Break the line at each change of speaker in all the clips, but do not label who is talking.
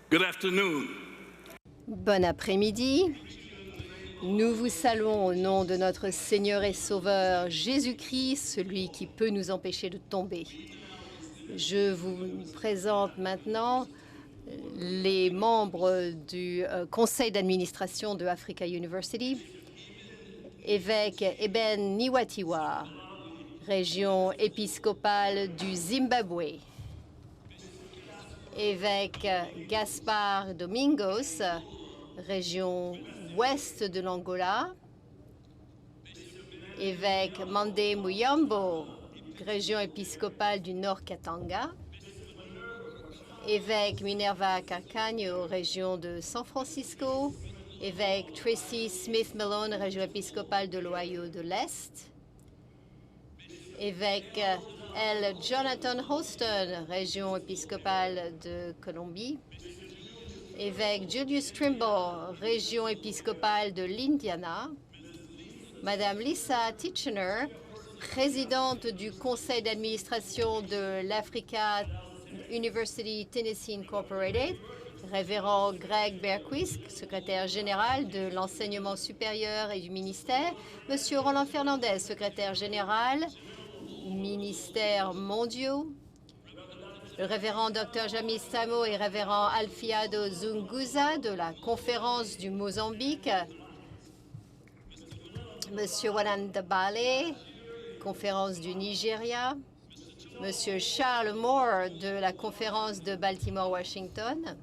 Good afternoon.
Bon après-midi. Nous vous saluons au nom de notre Seigneur et Sauveur Jésus-Christ, celui qui peut nous empêcher de tomber. Je vous présente maintenant les membres du conseil d'administration de Africa University. Évêque Eben Niwatiwa, région épiscopale du Zimbabwe. Évêque Gaspar Domingos, région ouest de l'Angola. Évêque Mandé Muyambo, région épiscopale du Nord Katanga. Évêque Minerva Carcagno, région de San Francisco. Évêque Tracy Smith Malone, région épiscopale de l'Ohio de l'Est. Évêque L. Jonathan Holston, région épiscopale de Colombie. Évêque Julius Trimble, région épiscopale de l'Indiana. Madame Lisa Titchener, présidente du conseil d'administration de l'Africa University Tennessee Incorporated. Révérend Greg Berquist, secrétaire général de l'enseignement supérieur et du ministère. Monsieur Roland Fernandez, secrétaire général, ministères mondiaux. Le révérend Dr Jamis Samo et révérend Alfiado Zunguza de la conférence du Mozambique. Monsieur Walanda Bale, conférence du Nigeria. Monsieur Charles Moore de la conférence de Baltimore-Washington.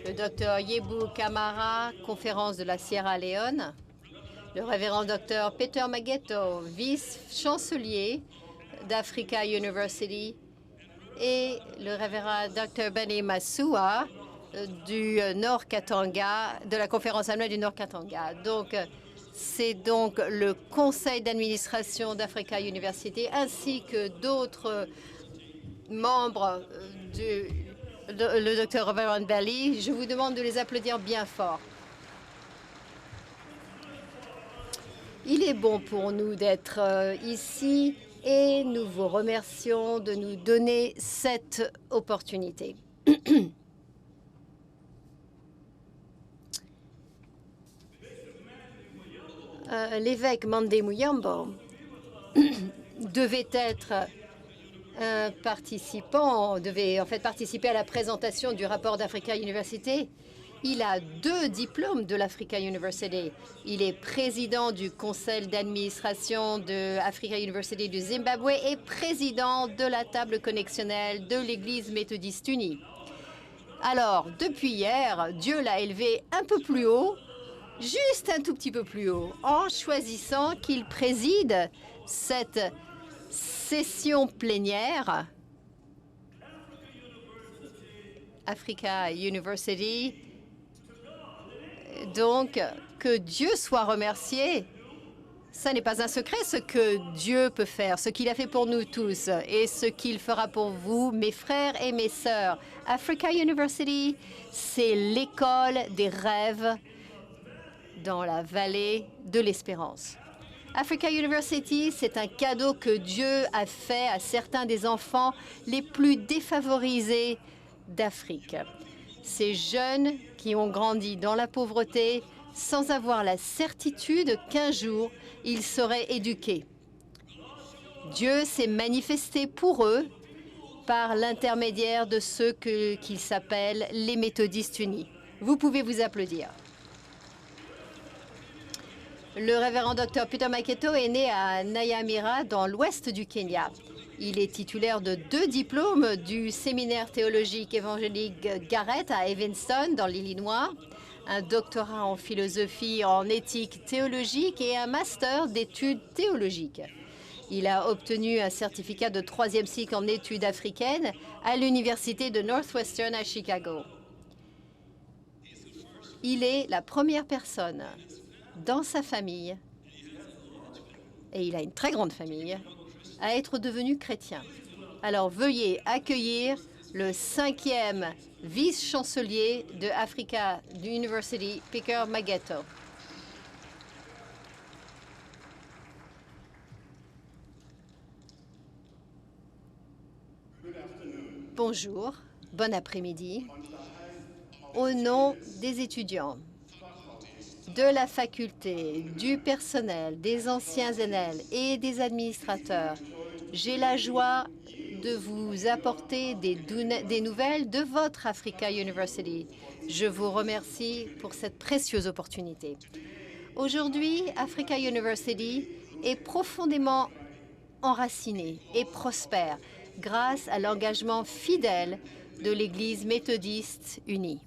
Le Dr Yebu Kamara, conférence de la Sierra Leone. Le révérend Dr Peter Maghetto, vice-chancelier d'Africa University. Et le révérend Dr Benny Massoua du Nord Katanga, de la conférence annuelle du Nord Katanga. Donc, c'est donc le conseil d'administration d'Africa University ainsi que d'autres membres le Dr Reverend Belly. Je vous demande de les applaudir bien fort. Il est bon pour nous d'être ici et nous vous remercions de nous donner cette opportunité. L'évêque Mandé Muyambo devait être un participant, devait en fait participer à la présentation du rapport d'Africa University. Il a 2 diplômes de l'Africa University. Il est président du conseil d'administration de Africa University du Zimbabwe et président de la table connexionnelle de l'Église méthodiste unie. Alors, depuis hier, Dieu l'a élevé un peu plus haut, juste un tout petit peu plus haut, en choisissant qu'il préside cette session plénière. Africa University. Donc, que Dieu soit remercié. Ça n'est pas un secret ce que Dieu peut faire, ce qu'il a fait pour nous tous et ce qu'il fera pour vous, mes frères et mes sœurs. Africa University, c'est l'école des rêves dans la vallée de l'espérance. Africa University, c'est un cadeau que Dieu a fait à certains des enfants les plus défavorisés d'Afrique. Ces jeunes qui ont grandi dans la pauvreté sans avoir la certitude qu'un jour, ils seraient éduqués. Dieu s'est manifesté pour eux par l'intermédiaire de ceux qu'il s'appelle les méthodistes unis. Vous pouvez vous applaudir. Le révérend Dr Peter Maghetto est né à Nyamira, dans l'ouest du Kenya. Il est titulaire de 2 diplômes du séminaire théologique évangélique Garrett à Evanston, dans l'Illinois, un doctorat en philosophie en éthique théologique et un master d'études théologiques. Il a obtenu un certificat de 3e cycle en études africaines à l'Université de Northwestern à Chicago. Il est la première personne dans sa famille, et il a une très grande famille, à être devenu chrétien. Alors veuillez accueillir le 5e vice-chancelier de Africa University, Peter Maghetto. Bonjour, bon après-midi. Au nom des étudiants, de la faculté, du personnel, des anciens NL et des administrateurs, j'ai la joie de vous apporter des nouvelles de votre Africa University. Je vous remercie pour cette précieuse opportunité. Aujourd'hui, Africa University est profondément enracinée et prospère grâce à l'engagement fidèle de l'Église méthodiste unie.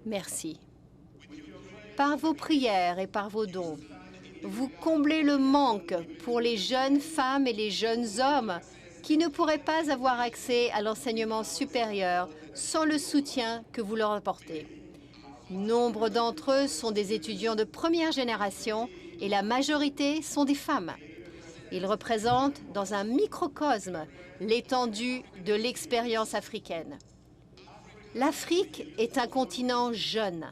Merci. Par vos prières et par vos dons, vous comblez le manque pour les jeunes femmes et les jeunes hommes qui ne pourraient pas avoir accès à l'enseignement supérieur sans le soutien que vous leur apportez. Nombre d'entre eux sont des étudiants de première génération et la majorité sont des femmes. Ils représentent, dans un microcosme, l'étendue de l'expérience africaine. L'Afrique est un continent jeune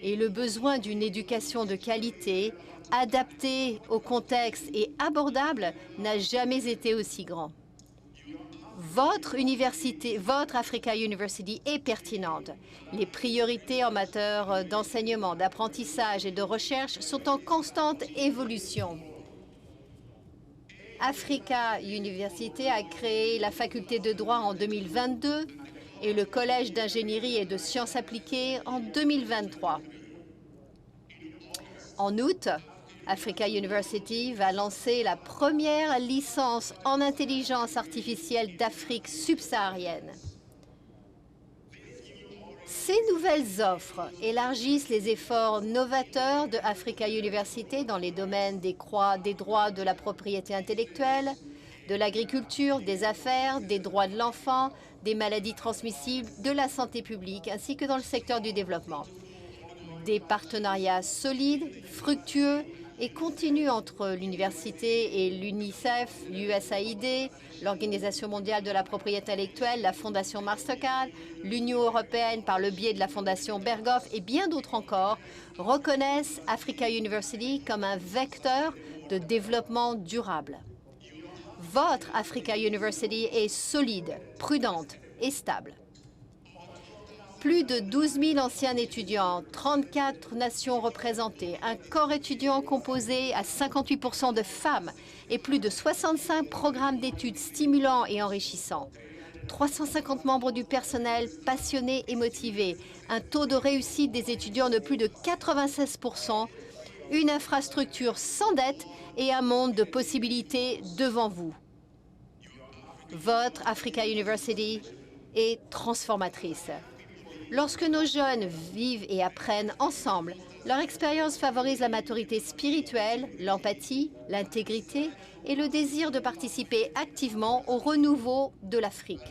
et le besoin d'une éducation de qualité, adaptée au contexte et abordable, n'a jamais été aussi grand. Votre université, votre Africa University est pertinente. Les priorités en matière d'enseignement, d'apprentissage et de recherche sont en constante évolution. Africa University a créé la faculté de droit en 2022 et le collège d'ingénierie et de sciences appliquées en 2023. En août, Africa University va lancer la première licence en intelligence artificielle d'Afrique subsaharienne. Ces nouvelles offres élargissent les efforts novateurs de Africa University dans les domaines des droits de la propriété intellectuelle, de l'agriculture, des affaires, des droits de l'enfant, des maladies transmissibles, de la santé publique, ainsi que dans le secteur du développement. Des partenariats solides, fructueux et continus entre l'université et l'UNICEF, l'USAID, l'Organisation mondiale de la propriété intellectuelle, la Fondation Mastercard, l'Union européenne par le biais de la Fondation Berghoff et bien d'autres encore, reconnaissent Africa University comme un vecteur de développement durable. Votre Africa University est solide, prudente et stable. Plus de 12 000 anciens étudiants, 34 nations représentées, un corps étudiant composé à 58% de femmes et plus de 65 programmes d'études stimulants et enrichissants. 350 membres du personnel passionnés et motivés, un taux de réussite des étudiants de plus de 96%, une infrastructure sans dette et un monde de possibilités devant vous. Votre Africa University est transformatrice. Lorsque nos jeunes vivent et apprennent ensemble, leur expérience favorise la maturité spirituelle, l'empathie, l'intégrité et le désir de participer activement au renouveau de l'Afrique.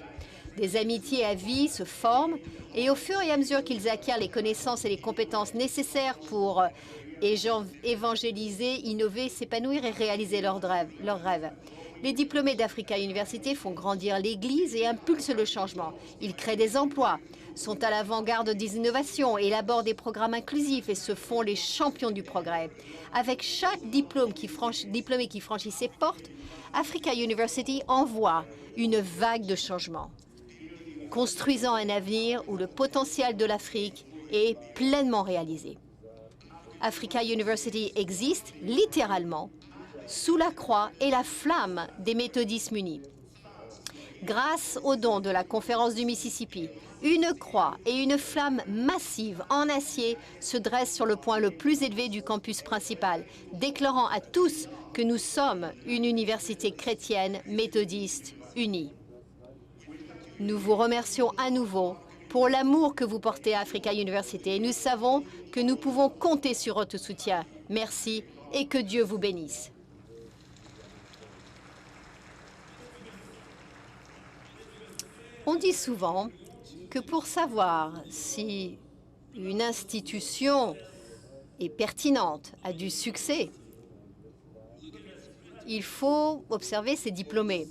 Des amitiés à vie se forment et au fur et à mesure qu'ils acquièrent les connaissances et les compétences nécessaires pour évangéliser, innover, s'épanouir et réaliser leurs rêves. Les diplômés d'Africa University font grandir l'Église et impulsent le changement. Ils créent des emplois, sont à l'avant-garde des innovations, élaborent des programmes inclusifs et se font les champions du progrès. Avec chaque diplômé qui franchit ses portes, Africa University envoie une vague de changements, construisant un avenir où le potentiel de l'Afrique est pleinement réalisé. Africa University existe littéralement sous la croix et la flamme des méthodistes unis. Grâce aux dons de la conférence du Mississippi, une croix et une flamme massive en acier se dressent sur le point le plus élevé du campus principal, déclarant à tous que nous sommes une université chrétienne méthodiste unie. Nous vous remercions à nouveau pour l'amour que vous portez à Africa University et nous savons que nous pouvons compter sur votre soutien. Merci et que Dieu vous bénisse. On dit souvent que pour savoir si une institution est pertinente, a du succès, il faut observer ses diplômés.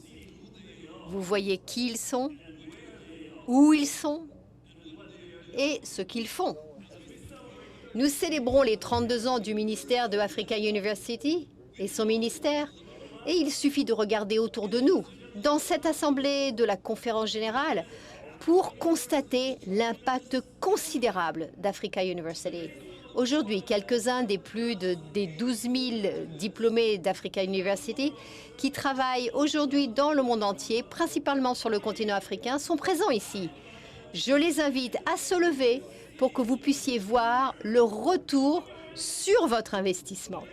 Vous voyez qui ils sont, où ils sont et ce qu'ils font. Nous célébrons les 32 ans du ministère de Africa University et son ministère, et il suffit de regarder autour de nous, dans cette assemblée de la conférence générale, pour constater l'impact considérable d'Africa University. Aujourd'hui, quelques-uns des des 12 000 diplômés d'Africa University qui travaillent aujourd'hui dans le monde entier, principalement sur le continent africain, sont présents ici. Je les invite à se lever pour que vous puissiez voir le retour sur votre investissement.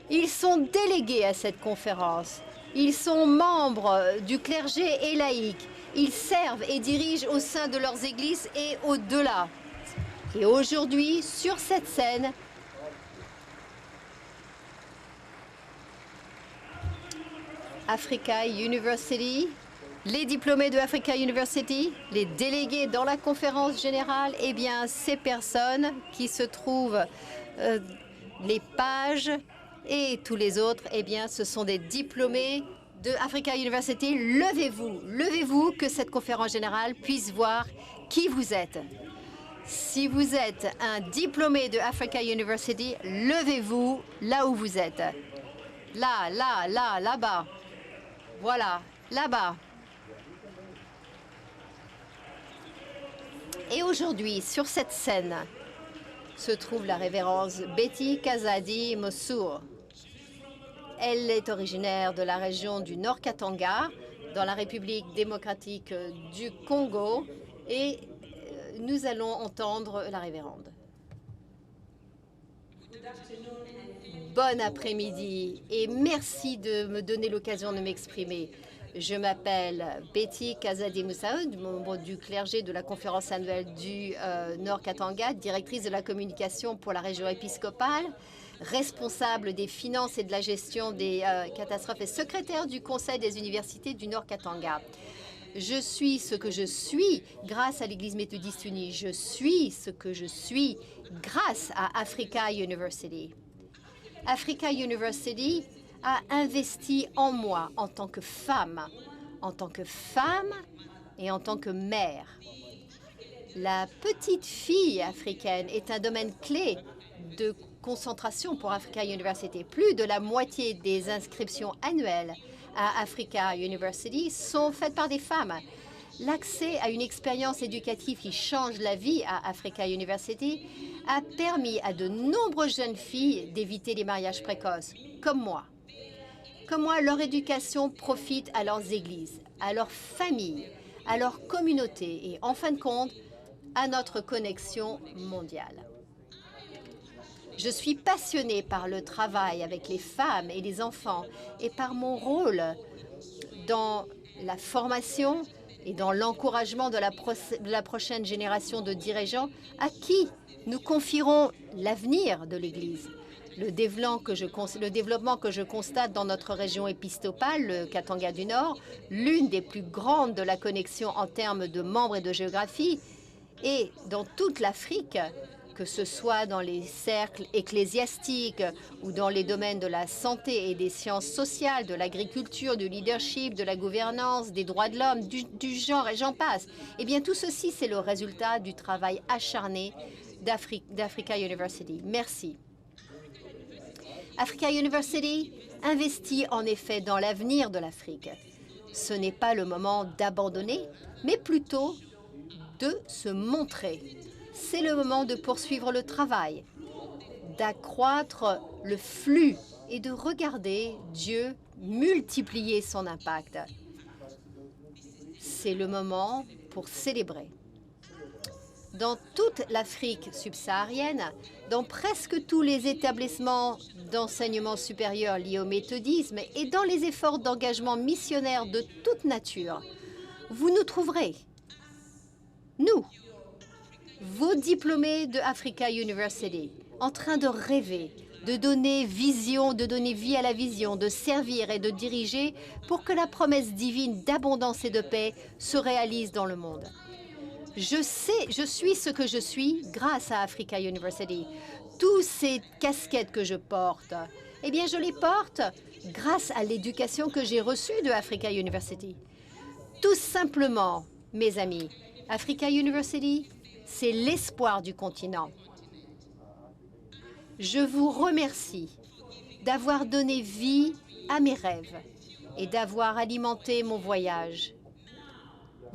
Ils sont délégués à cette conférence. Ils sont membres du clergé et laïcs. Ils servent et dirigent au sein de leurs églises et au-delà. Et aujourd'hui, sur cette scène, Africa University, les diplômés de Africa University, les délégués dans la conférence générale, eh bien, ces personnes qui se trouvent, les pages et tous les autres, eh bien, ce sont des diplômés de Africa University. Levez-vous, levez-vous, que cette conférence générale puisse voir qui vous êtes. Si vous êtes un diplômé de Africa University, levez-vous là où vous êtes. Là, là, là, là-bas. Voilà, là-bas. Et aujourd'hui, sur cette scène, se trouve la révérende Betty Kazadi Moussour. Elle est originaire de la région du Nord Katanga, dans la République démocratique du Congo, et nous allons entendre la révérende. Bon après-midi et merci de me donner l'occasion de m'exprimer. Je m'appelle Betty Kazadi Moussaoud, membre du clergé de la conférence annuelle du Nord Katanga, directrice de la communication pour la région épiscopale, responsable des finances et de la gestion des catastrophes et secrétaire du Conseil des universités du Nord Katanga. Je suis ce que je suis grâce à l'Église méthodiste unie. Je suis ce que je suis grâce à Africa University. Africa University a investi en moi en tant que femme et en tant que mère. La petite fille africaine est un domaine clé de concentration pour Africa University. Plus de la moitié des inscriptions annuelles à Africa University sont faites par des femmes. L'accès à une expérience éducative qui change la vie à Africa University a permis à de nombreuses jeunes filles d'éviter les mariages précoces, comme moi. Comme moi, leur éducation profite à leurs églises, à leurs familles, à leur communauté et, en fin de compte, à notre connexion mondiale. Je suis passionnée par le travail avec les femmes et les enfants et par mon rôle dans la formation et dans l'encouragement de la prochaine génération de dirigeants à qui nous confierons l'avenir de l'Église. Le développement que je constate dans notre région épiscopale, le Katanga du Nord, l'une des plus grandes de la connexion en termes de membres et de géographie, et dans toute l'Afrique, que ce soit dans les cercles ecclésiastiques ou dans les domaines de la santé et des sciences sociales, de l'agriculture, du leadership, de la gouvernance, des droits de l'homme, du genre, et j'en passe. Eh bien, tout ceci, c'est le résultat du travail acharné d'Africa University. Merci. Africa University investit en effet dans l'avenir de l'Afrique. Ce n'est pas le moment d'abandonner, mais plutôt de se montrer. C'est le moment de poursuivre le travail, d'accroître le flux et de regarder Dieu multiplier son impact. C'est le moment pour célébrer. Dans toute l'Afrique subsaharienne, dans presque tous les établissements d'enseignement supérieur liés au méthodisme et dans les efforts d'engagement missionnaire de toute nature, vous nous trouverez, nous, vos diplômés de Africa University, en train de rêver, de donner vision, de donner vie à la vision, de servir et de diriger pour que la promesse divine d'abondance et de paix se réalise dans le monde. Je suis ce que je suis grâce à Africa University. Tous ces casquettes que je porte, eh bien, je les porte grâce à l'éducation que j'ai reçue de Africa University. Tout simplement, mes amis, Africa University, c'est l'espoir du continent. Je vous remercie d'avoir donné vie à mes rêves et d'avoir alimenté mon voyage.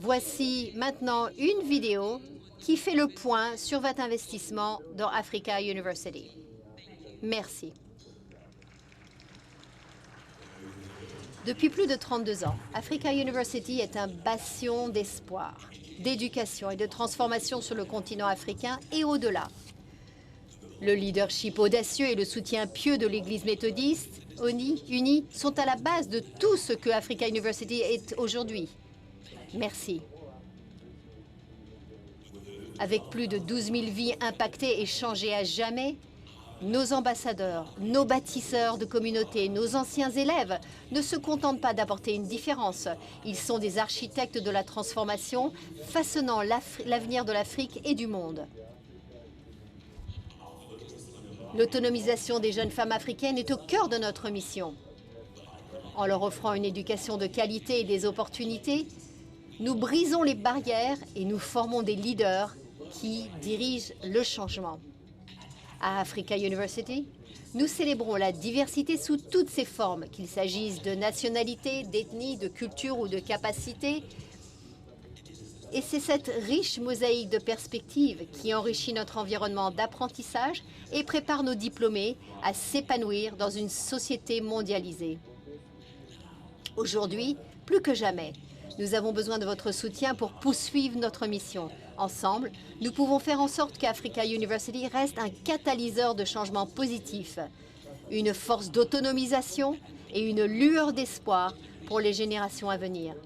Voici maintenant une vidéo qui fait le point sur votre investissement dans Africa University. Merci. Depuis plus de 32 ans, Africa University est un bastion d'espoir, d'éducation et de transformation sur le continent africain et au-delà. Le leadership audacieux et le soutien pieux de l'Église méthodiste unie sont à la base de tout ce que Africa University est aujourd'hui. Merci. Avec plus de 12 000 vies impactées et changées à jamais, nos ambassadeurs, nos bâtisseurs de communautés, nos anciens élèves ne se contentent pas d'apporter une différence. Ils sont des architectes de la transformation, façonnant l'avenir de l'Afrique et du monde. L'autonomisation des jeunes femmes africaines est au cœur de notre mission. En leur offrant une éducation de qualité et des opportunités, nous brisons les barrières et nous formons des leaders qui dirigent le changement. À Africa University, nous célébrons la diversité sous toutes ses formes, qu'il s'agisse de nationalité, d'ethnie, de culture ou de capacité. Et c'est cette riche mosaïque de perspectives qui enrichit notre environnement d'apprentissage et prépare nos diplômés à s'épanouir dans une société mondialisée. Aujourd'hui, plus que jamais, nous avons besoin de votre soutien pour poursuivre notre mission. Ensemble, nous pouvons faire en sorte qu'Africa University reste un catalyseur de changement positif, une force d'autonomisation et une lueur d'espoir pour les générations à venir.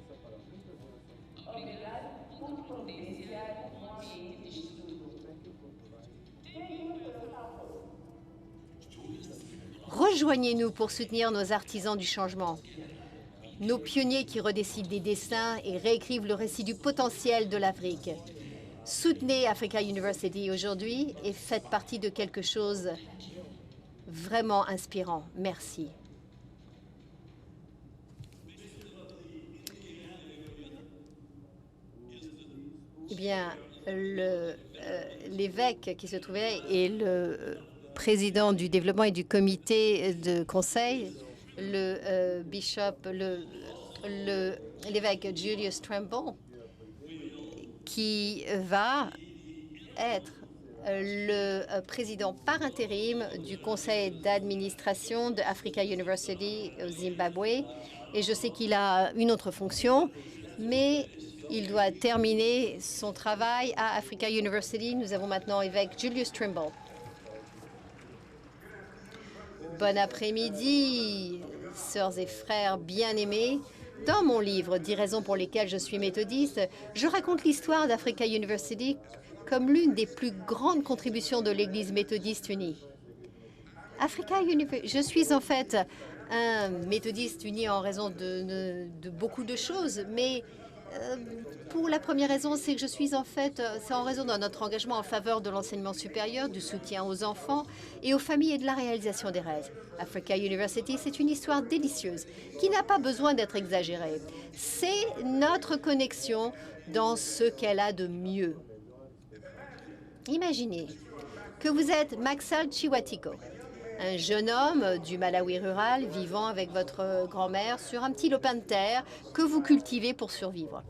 Rejoignez-nous pour soutenir nos artisans du changement, nos pionniers qui redécident des destins et réécrivent le récit du potentiel de l'Afrique. Soutenez Africa University aujourd'hui et faites partie de quelque chose vraiment inspirant. Merci. Eh bien, l'évêque qui se trouvait est le président du développement et du comité de conseil, le l'évêque Julius Trumbull, qui va être le président par intérim du conseil d'administration de Africa University au Zimbabwe. Et je sais qu'il a une autre fonction, mais il doit terminer son travail à Africa University. Nous avons maintenant l'évêque Julius Trumbull. Bon après-midi, sœurs et frères bien-aimés. Dans mon livre « 10 raisons pour lesquelles je suis méthodiste », je raconte l'histoire d'Africa University comme l'une des plus grandes contributions de l'Église méthodiste unie. Je suis en fait un méthodiste uni en raison de beaucoup de choses, mais pour la première raison, c'est que je suis en fait, c'est en raison de notre engagement en faveur de l'enseignement supérieur, du soutien aux enfants et aux familles et de la réalisation des rêves. Africa University, c'est une histoire délicieuse qui n'a pas besoin d'être exagérée. C'est notre connexion dans ce qu'elle a de mieux. Imaginez que vous êtes Maxal Chiwatiko, un jeune homme du Malawi rural vivant avec votre grand-mère sur un petit lopin de terre que vous cultivez pour survivre.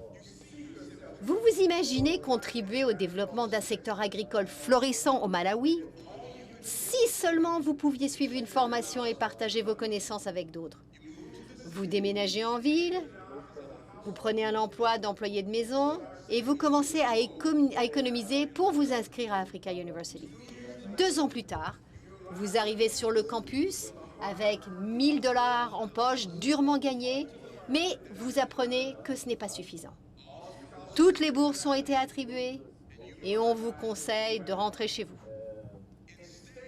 Vous vous imaginez contribuer au développement d'un secteur agricole florissant au Malawi? Si seulement vous pouviez suivre une formation et partager vos connaissances avec d'autres. Vous déménagez en ville, vous prenez un emploi d'employé de maison et vous commencez à économiser pour vous inscrire à Africa University. 2 ans plus tard, vous arrivez sur le campus avec 1 000 $ en poche, durement gagnés, mais vous apprenez que ce n'est pas suffisant. Toutes les bourses ont été attribuées et on vous conseille de rentrer chez vous.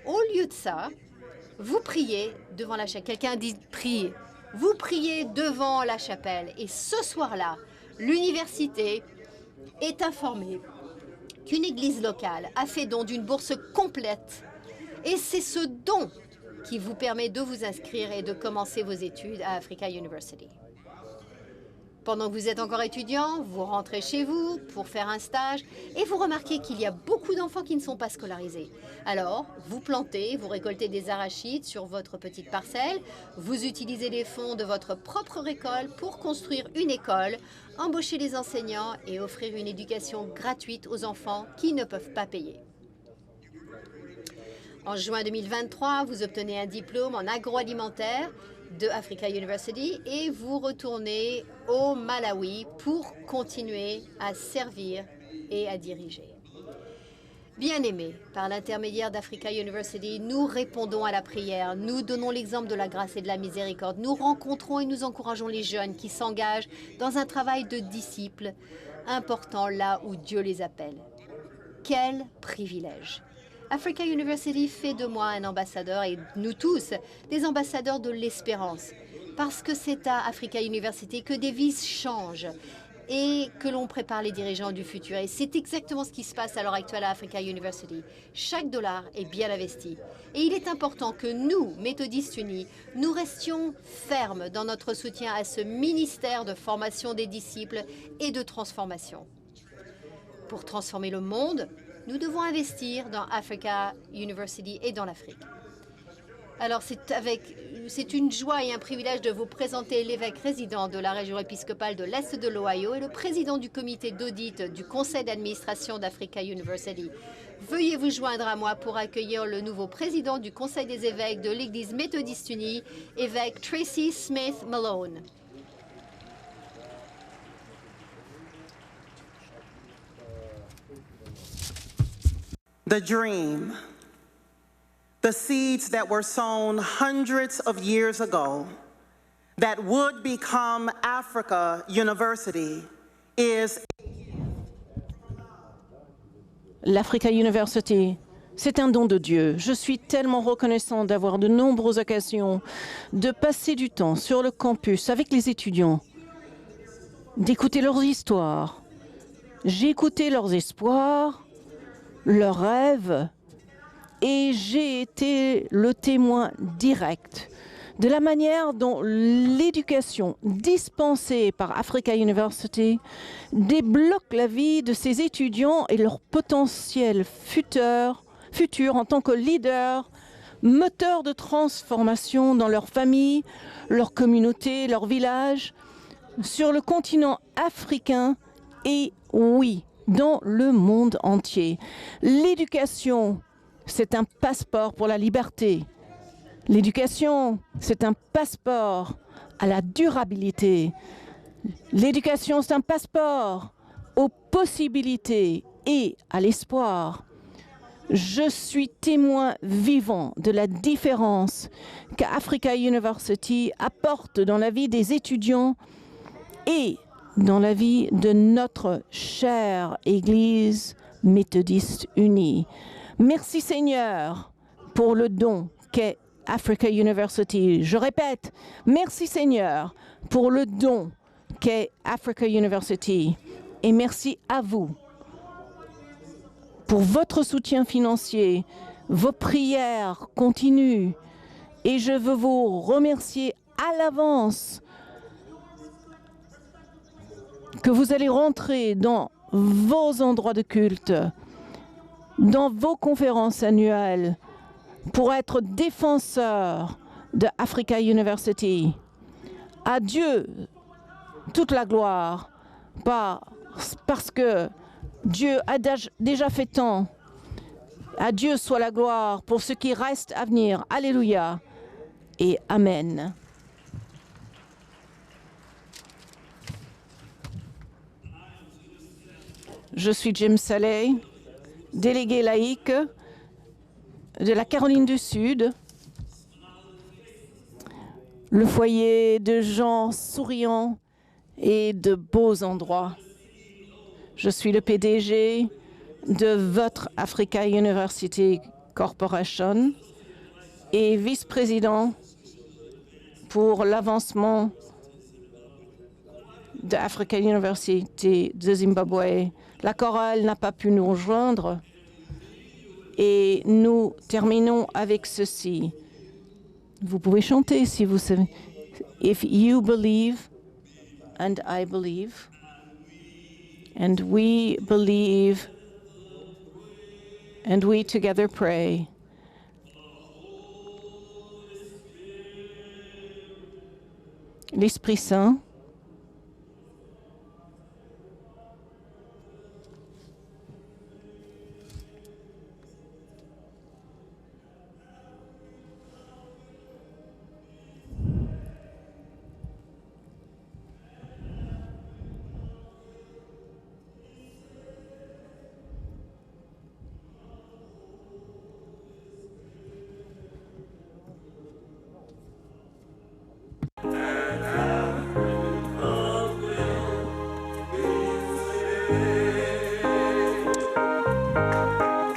Au lieu de ça, vous priez devant la chapelle. Quelqu'un dit « priez ». Vous priez devant la chapelle et ce soir-là, l'université est informée qu'une église locale a fait don d'une bourse complète. Et c'est ce don qui vous permet de vous inscrire et de commencer vos études à Africa University. Pendant que vous êtes encore étudiant, vous rentrez chez vous pour faire un stage et vous remarquez qu'il y a beaucoup d'enfants qui ne sont pas scolarisés. Alors, vous plantez, vous récoltez des arachides sur votre petite parcelle, vous utilisez les fonds de votre propre récolte pour construire une école, embaucher les enseignants et offrir une éducation gratuite aux enfants qui ne peuvent pas payer. En juin 2023, vous obtenez un diplôme en agroalimentaire de Africa University et vous retournez au Malawi pour continuer à servir et à diriger. Bien-aimés, par l'intermédiaire d'Africa University, nous répondons à la prière, nous donnons l'exemple de la grâce et de la miséricorde, nous rencontrons et nous encourageons les jeunes qui s'engagent dans un travail de disciples important là où Dieu les appelle. Quel privilège! Africa University fait de moi un ambassadeur et nous tous des ambassadeurs de l'espérance parce que c'est à Africa University que des vies changent et que l'on prépare les dirigeants du futur. Et c'est exactement ce qui se passe à l'heure actuelle à Africa University. Chaque dollar est bien investi. Et il est important que nous, Méthodistes Unis, nous restions fermes dans notre soutien à ce ministère de formation des disciples et de transformation. Pour transformer le monde, nous devons investir dans Africa University et dans l'Afrique. Alors, c'est une joie et un privilège de vous présenter l'évêque résident de la région épiscopale de l'Est de l'Ohio et le président du comité d'audit du conseil d'administration d'Africa University. Veuillez vous joindre à moi pour accueillir le nouveau président du conseil des évêques de l'Église méthodiste unie, évêque Tracy Smith Malone.
The dream, the seeds that were sown hundreds of years ago that would become Africa University is...
L'Africa University, c'est un don de Dieu. Je suis tellement reconnaissant d'avoir de nombreuses occasions de passer du temps sur le campus avec les étudiants, d'écouter leurs histoires. J'ai écouté leurs espoirs, leurs rêves, et j'ai été le témoin direct de la manière dont l'éducation dispensée par Africa University débloque la vie de ces étudiants et leur potentiel futur en tant que leader, moteur de transformation dans leur famille, leur communauté, leur village, sur le continent africain et, oui, dans le monde entier. L'éducation, c'est un passeport pour la liberté. L'éducation, c'est un passeport à la durabilité. L'éducation, c'est un passeport aux possibilités et à l'espoir. Je suis témoin vivant de la différence qu'Africa University apporte dans la vie des étudiants et dans la vie de notre chère Église méthodiste unie. Merci Seigneur pour le don qu'est Africa University. Je répète, merci Seigneur pour le don qu'est Africa University. Et merci à vous pour votre soutien financier, vos prières continues. Et je veux vous remercier à l'avance que vous allez rentrer dans vos endroits de culte, dans vos conférences annuelles, pour être défenseurs de Africa University. À Dieu toute la gloire, parce que Dieu a déjà fait tant. À Dieu soit la gloire pour ce qui reste à venir. Alléluia et Amen. Je suis Jim Saleh, délégué laïque de la Caroline du Sud, le foyer de gens souriants et de beaux endroits. Je suis le PDG de votre Africa University Corporation et vice-président pour l'avancement de Africa University de Zimbabwe. La chorale n'a pas pu nous rejoindre et nous terminons avec ceci. Vous pouvez chanter si vous savez. If you believe, And I believe, and we believe, and we together pray. L'Esprit Saint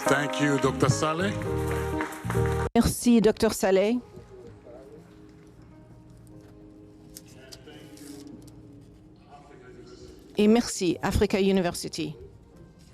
Thank you, Dr. Saleh.
Merci, Dr. Saleh. Et merci, Africa University.